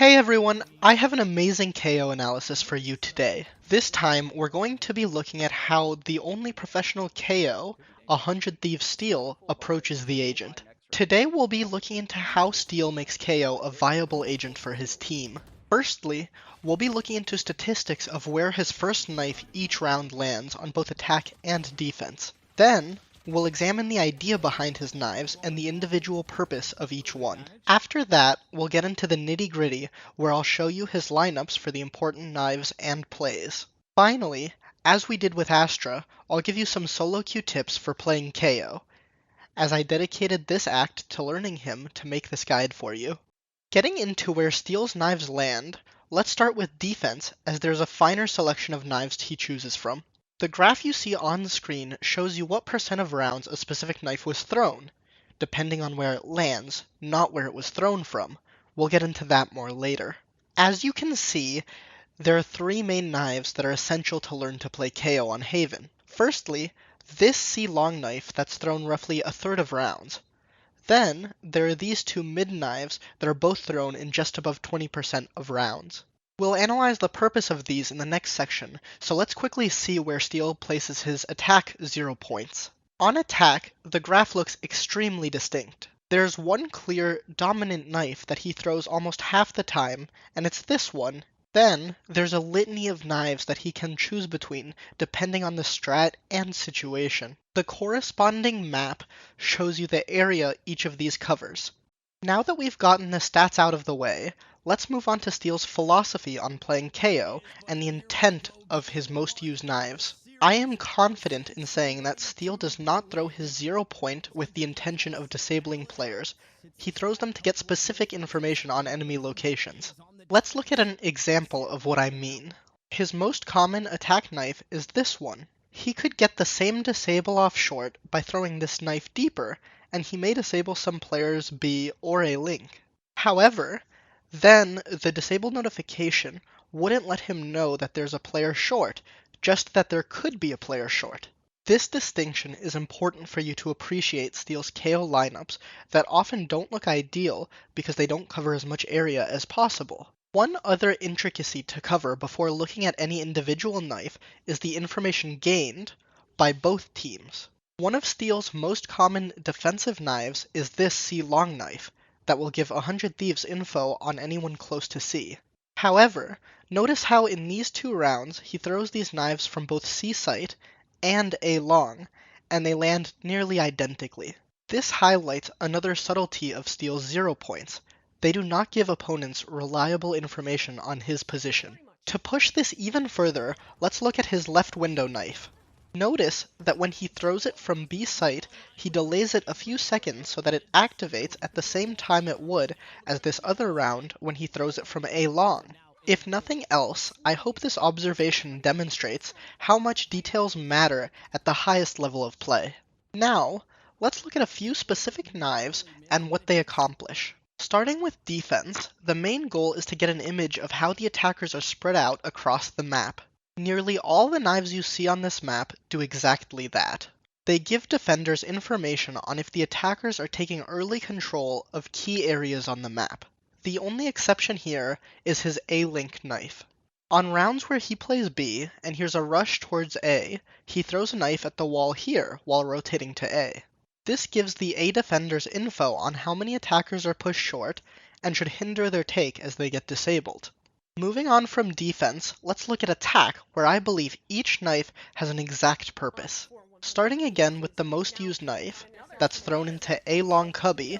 Hey everyone, I have an amazing KO analysis for you today. This time, we're going to be looking at how the only professional KO, 100 Thieves Steel, approaches the agent. Today we'll be looking into how Steel makes KO a viable agent for his team. Firstly, we'll be looking into statistics of where his first knife each round lands on both attack and defense. Then, we'll examine the idea behind his knives and the individual purpose of each one. After that, we'll get into the nitty-gritty, where I'll show you his lineups for the important knives and plays. Finally, as we did with Astra, I'll give you some SoloQ tips for playing KO, as I dedicated this act to learning him to make this guide for you. Getting into where Steel's knives land, let's start with defense, as there's a finer selection of knives he chooses from. The graph you see on the screen shows you what % of rounds a specific knife was thrown, depending on where it lands, not where it was thrown from. We'll get into that more later. As you can see, there are three main knives that are essential to learn to play KO on Haven. Firstly, this C long knife that's thrown roughly a third of rounds. Then, there are these two mid knives that are both thrown in just above 20% of rounds. We'll analyze the purpose of these in the next section, so let's quickly see where Steel places his attack 0 points. On attack, the graph looks extremely distinct. There's one clear, dominant knife that he throws almost half the time, and it's this one. Then, there's a litany of knives that he can choose between, depending on the strat and situation. The corresponding map shows you the area each of these covers. Now that we've gotten the stats out of the way, let's move on to Steel's philosophy on playing KO and the intent of his most used knives. I am confident in saying that Steel does not throw his 0 point with the intention of disabling players. He throws them to get specific information on enemy locations. Let's look at an example of what I mean. His most common attack knife is this one. He could get the same disable off short by throwing this knife deeper, and he may disable some players B or A link. However, then the disable notification wouldn't let him know that there's a player short, just that there could be a player short. This distinction is important for you to appreciate Steel's KO lineups that often don't look ideal because they don't cover as much area as possible. One other intricacy to cover before looking at any individual knife is the information gained by both teams. One of Steel's most common defensive knives is this C long knife that will give 100 Thieves info on anyone close to C. However, notice how in these two rounds he throws these knives from both C site and A long, and they land nearly identically. This highlights another subtlety of Steel's 0 points. They do not give opponents reliable information on his position. To push this even further, let's look at his left window knife. Notice that when he throws it from B site, he delays it a few seconds so that it activates at the same time it would as this other round when he throws it from A long. If nothing else, I hope this observation demonstrates how much details matter at the highest level of play. Now, let's look at a few specific knives and what they accomplish. Starting with defense, the main goal is to get an image of how the attackers are spread out across the map. Nearly all the knives you see on this map do exactly that. They give defenders information on if the attackers are taking early control of key areas on the map. The only exception here is his A-link knife. On rounds where he plays B, and here's a rush towards A, he throws a knife at the wall here while rotating to A. This gives the A defenders info on how many attackers are pushed short, and should hinder their take as they get disabled. Moving on from defense, let's look at attack, where I believe each knife has an exact purpose. Starting again with the most used knife, that's thrown into A long cubby,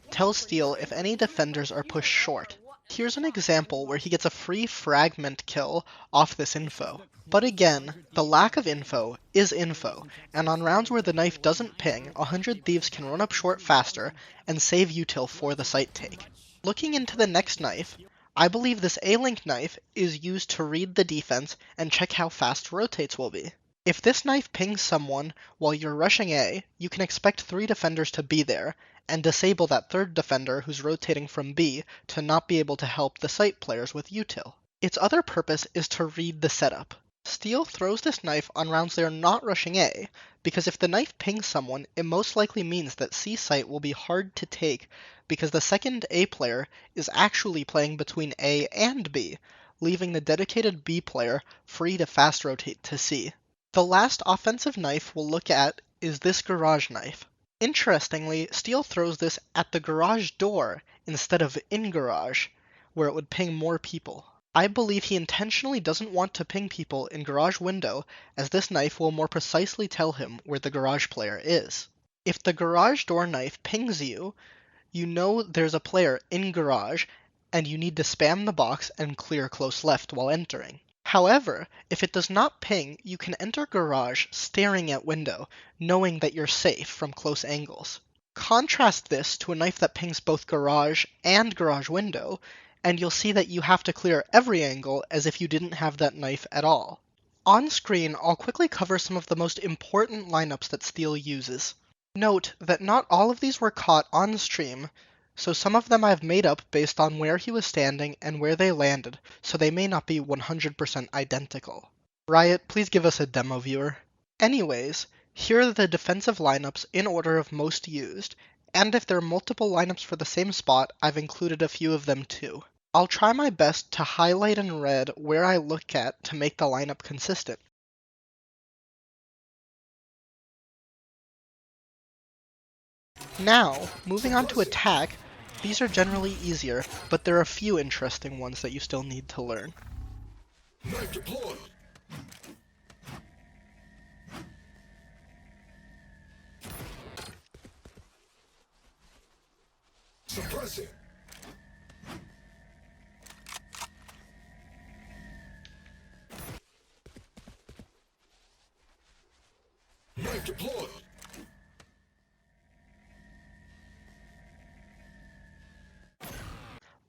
tells Steel if any defenders are pushed short. Here's an example where he gets a free fragment kill off this info. But again, the lack of info is info, and on rounds where the knife doesn't ping, 100 Thieves can run up short faster and save util for the site take. Looking into the next knife, I believe this A-link knife is used to read the defense and check how fast rotates will be. If this knife pings someone while you're rushing A, you can expect 3 defenders to be there, and disable that third defender who's rotating from B to not be able to help the site players with util. Its other purpose is to read the setup. Steel throws this knife on rounds they are not rushing A, because if the knife pings someone, it most likely means that C site will be hard to take because the second A player is actually playing between A and B, leaving the dedicated B player free to fast rotate to C. The last offensive knife we'll look at is this garage knife. Interestingly, Steel throws this at the garage door instead of in garage, where it would ping more people. I believe he intentionally doesn't want to ping people in garage window, as this knife will more precisely tell him where the garage player is. If the garage door knife pings you, you know there's a player in garage, and you need to spam the box and clear close left while entering. However, if it does not ping, you can enter garage staring at window, knowing that you're safe from close angles. Contrast this to a knife that pings both garage and garage window, and you'll see that you have to clear every angle as if you didn't have that knife at all. On screen, I'll quickly cover some of the most important lineups that Steel uses. Note that not all of these were caught on stream, so some of them I've made up based on where he was standing and where they landed, so they may not be 100% identical. Riot, please give us a demo viewer. Anyways, here are the defensive lineups in order of most used, and if there are multiple lineups for the same spot, I've included a few of them too. I'll try my best to highlight in red where I look at to make the lineup consistent. Now, moving on to attack, these are generally easier, but there are a few interesting ones that you still need to learn. Knife deployed. Suppressing. Knife deployed.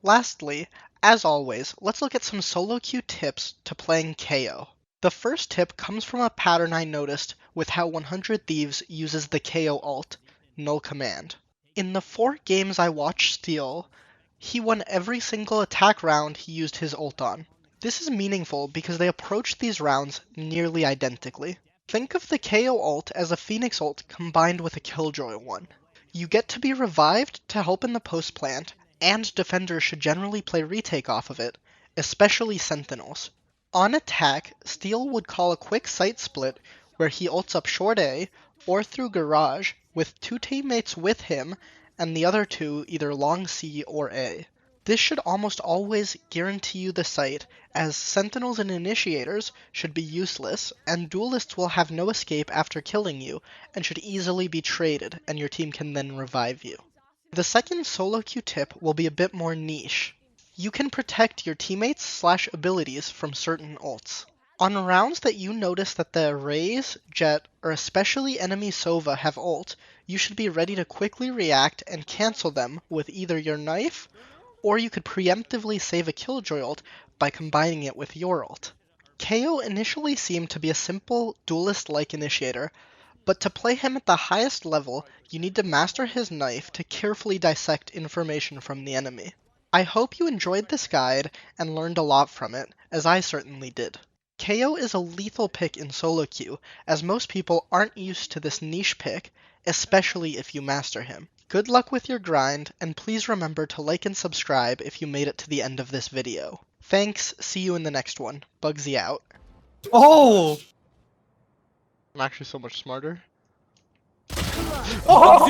Lastly, as always, let's look at some SoloQ tips to playing KO. The first tip comes from a pattern I noticed with how 100 Thieves uses the KO ult, null command. In the 4 games I watched Steel, he won every single attack round he used his ult on. This is meaningful because they approach these rounds nearly identically. Think of the KO ult as a Phoenix ult combined with a Killjoy one. You get to be revived to help in the post plant, and defenders should generally play retake off of it, especially sentinels. On attack, Steel would call a quick site split where he ults up short A or through garage with 2 teammates with him and the other 2 either long C or A. This should almost always guarantee you the site, as sentinels and initiators should be useless, and duelists will have no escape after killing you and should easily be traded, and your team can then revive you. The second SoloQ tip will be a bit more niche. You can protect your teammates/abilities from certain ults. On rounds that you notice that the Raze, Jet, or especially enemy Sova have ult, you should be ready to quickly react and cancel them with either your knife, or you could preemptively save a Killjoy ult by combining it with your ult. KO initially seemed to be a simple duelist-like initiator, but to play him at the highest level, you need to master his knife to carefully dissect information from the enemy. I hope you enjoyed this guide and learned a lot from it, as I certainly did. KO is a lethal pick in SoloQ, as most people aren't used to this niche pick, especially if you master him. Good luck with your grind, and please remember to like and subscribe if you made it to the end of this video. Thanks, see you in the next one. Bugsy out. Oh! I'm actually so much smarter. Oh!